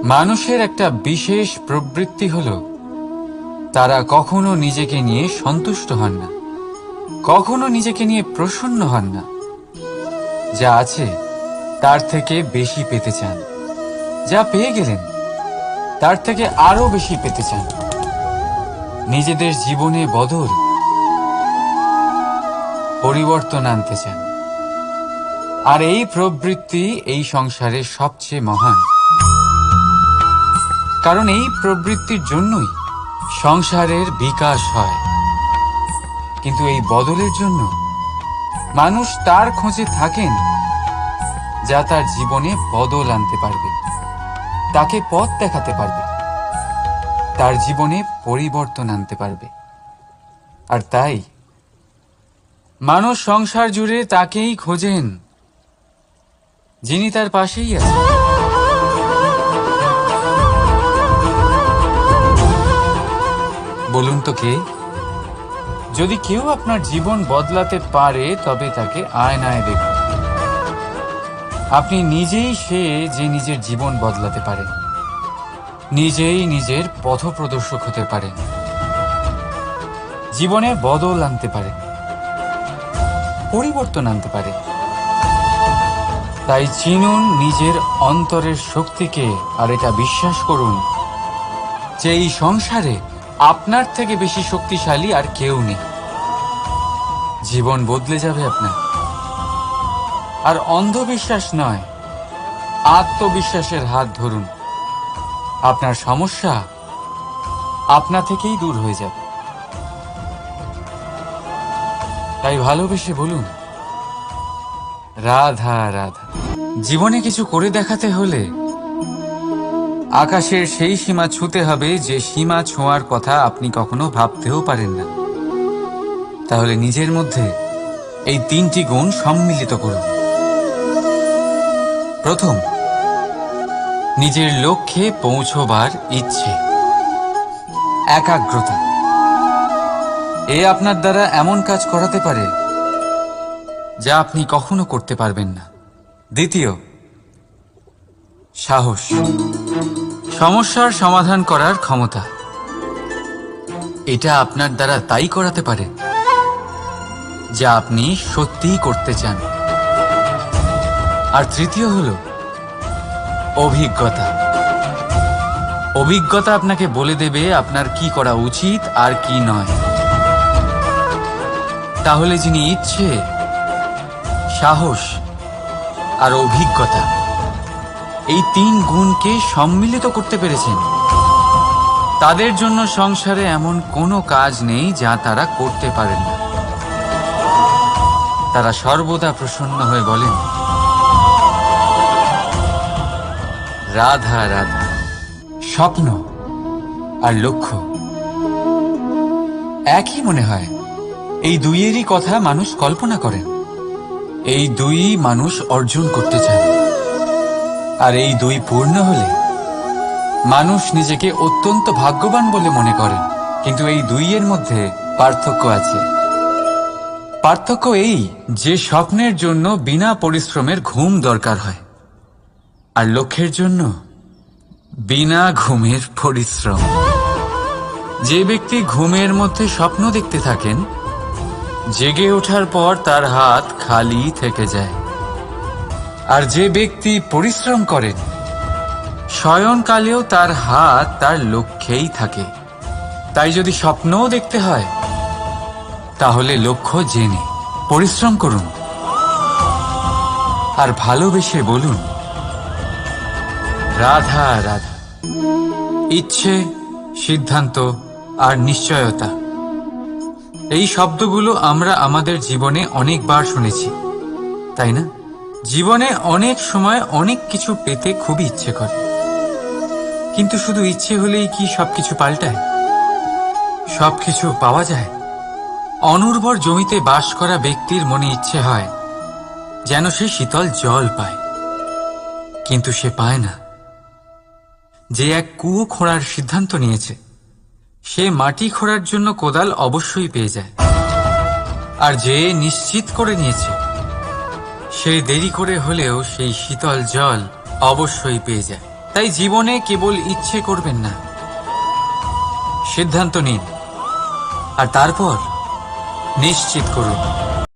মানুষের একটা বিশেষ প্রবৃত্তি হলো তারা কখনো নিজেকে নিয়ে সন্তুষ্ট হন না, কখনো নিজেকে নিয়ে প্রসন্ন হন না। যা আছে তার থেকে বেশি পেতে চান, যা পেয়ে গেলেন তার থেকে আরো বেশি পেতে চান। নিজেদের জীবনে বদল, পরিবর্তন আনতে চান। আর এই প্রবৃত্তি এই সংসারের সবচেয়ে মহান, কারণ এই প্রবৃত্তির জন্যই সংসারের বিকাশ হয়। কিন্তু এই বদলের জন্য মানুষ তার খোঁজে থাকেন যা তার জীবনে বদল আনতে পারবে, তাকে পথ দেখাতে পারবে, তার জীবনে পরিবর্তন আনতে পারবে। আর তাই মানুষ সংসার জুড়ে তাকেই খোঁজেন যিনি তার পাশেই আছেন। বলুন তো কে? যদি কেউ আপনার জীবন বদলাতে পারে তবে তাকে আয়নায় দেখুন। আপনি নিজেই সে যে নিজের জীবন বদলাতে পারেন, নিজেই নিজের পথপ্রদর্শক হতে পারেন, জীবনে বদল আনতে পারেন, পরিবর্তন আনতে পারেন। তাই চিনুন নিজের অন্তরের শক্তিকে, আর এটা বিশ্বাস করুন যে এই সংসারে আপনার থেকে বেশি শক্তিশালী আর কেউ নেই। জীবন বদলে যাবে আপনার। আর অন্ধবিশ্বাস নয়, আত্মবিশ্বাসের হাত ধরুন। আপনার সমস্যা আপনা থেকেই দূর হয়ে যাবে। তাই ভালোবেসে বলুন, রাধা রাধা। জীবনে কিছু করে দেখাতে হলে আকাশের সেই সীমা ছুঁতে হবে যে সীমা ছোঁয়ার কথা আপনি কখনো ভাবতেও পারেন না। তাহলে নিজের মধ্যে এই তিনটি গুণ সম্মিলিত করুন। প্রথম, নিজের লক্ষ্যে পৌঁছবার ইচ্ছে, একাগ্রতা। এ আপনার দ্বারা এমন কাজ করাতে পারে যা আপনি কখনো করতে পারবেন না। দ্বিতীয়, সাহস, সমস্যার সমাধান করার ক্ষমতা। এটা আপনার দ্বারা তাই করাতে পারে যা আপনি সত্যিই করতে চান। আর তৃতীয় হলো অভিজ্ঞতা। অভিজ্ঞতা আপনাকে বলে দেবে আপনার কি করা উচিত আর কি নয়। তাহলে যিনি ইচ্ছে, সাহস আর অভিজ্ঞতা, এই তিন গুণকে সম্মিলিত করতে পেরেছেন, তাদের জন্য সংসারে এমন কোনো কাজ নেই যা তারা করতে পারেন না। তারা সর্বদা প্রসন্ন হয়ে বলেন, রাধা রাধা। স্বপ্ন আর লক্ষ্য একই মনে হয়। এই দুইয়েরই কথা মানুষ কল্পনা করেন, এই দুই মানুষ অর্জন করতে চান। আর এই দুই পূর্ণ হলে মানুষ নিজেকে অত্যন্ত ভাগ্যবান বলে মনে করেন। কিন্তু এই দুইয়ের মধ্যে পার্থক্য আছে। পার্থক্য এই যে স্বপ্নের জন্য বিনা পরিশ্রমের ঘুম দরকার হয়, আর লক্ষ্যের জন্য বিনা ঘুমের পরিশ্রম। যে ব্যক্তি ঘুমের মধ্যে স্বপ্ন দেখতে থাকেন, জেগে ওঠার পর তার হাত খালি থেকে যায়। আর যে ব্যক্তি পরিশ্রম করেন, শয়নকালেও তার হাত তার লক্ষ্যেই থাকে। তাই যদি স্বপ্নও দেখতে হয়, তাহলে লক্ষ্য জেনে পরিশ্রম করুন। আর ভালোবেসে বলুন, রাধা রাধা। ইচ্ছে, সিদ্ধান্ত আর নিশ্চয়তা, এই শব্দগুলো আমরা আমাদের জীবনে অনেকবার শুনেছি, তাই না? জীবনে অনেক সময় অনেক কিছু পেতে খুবই ইচ্ছে করে, কিন্তু শুধু ইচ্ছে হলেই কি সবকিছু পাল্টায়? সবকিছু পাওয়া যায়? অনুর্বর জমিতে বাস করা ব্যক্তির মনে ইচ্ছে হয় যেন সে শীতল জল পায়, কিন্তু সে পায় না। যে এক কুয়ো খোঁড়ার সিদ্ধান্ত নিয়েছে, সে মাটি খোঁড়ার জন্য কোদাল অবশ্যই পেয়ে যায়। আর যে নিশ্চিত করে নিয়েছে, সে দেরি করে হলেও সেই শীতল জল অবশ্যই পেয়ে যায়। তাই জীবনে কেবল ইচ্ছে করবেন না, সিদ্ধান্ত নিন আর তারপর নিশ্চিত করুন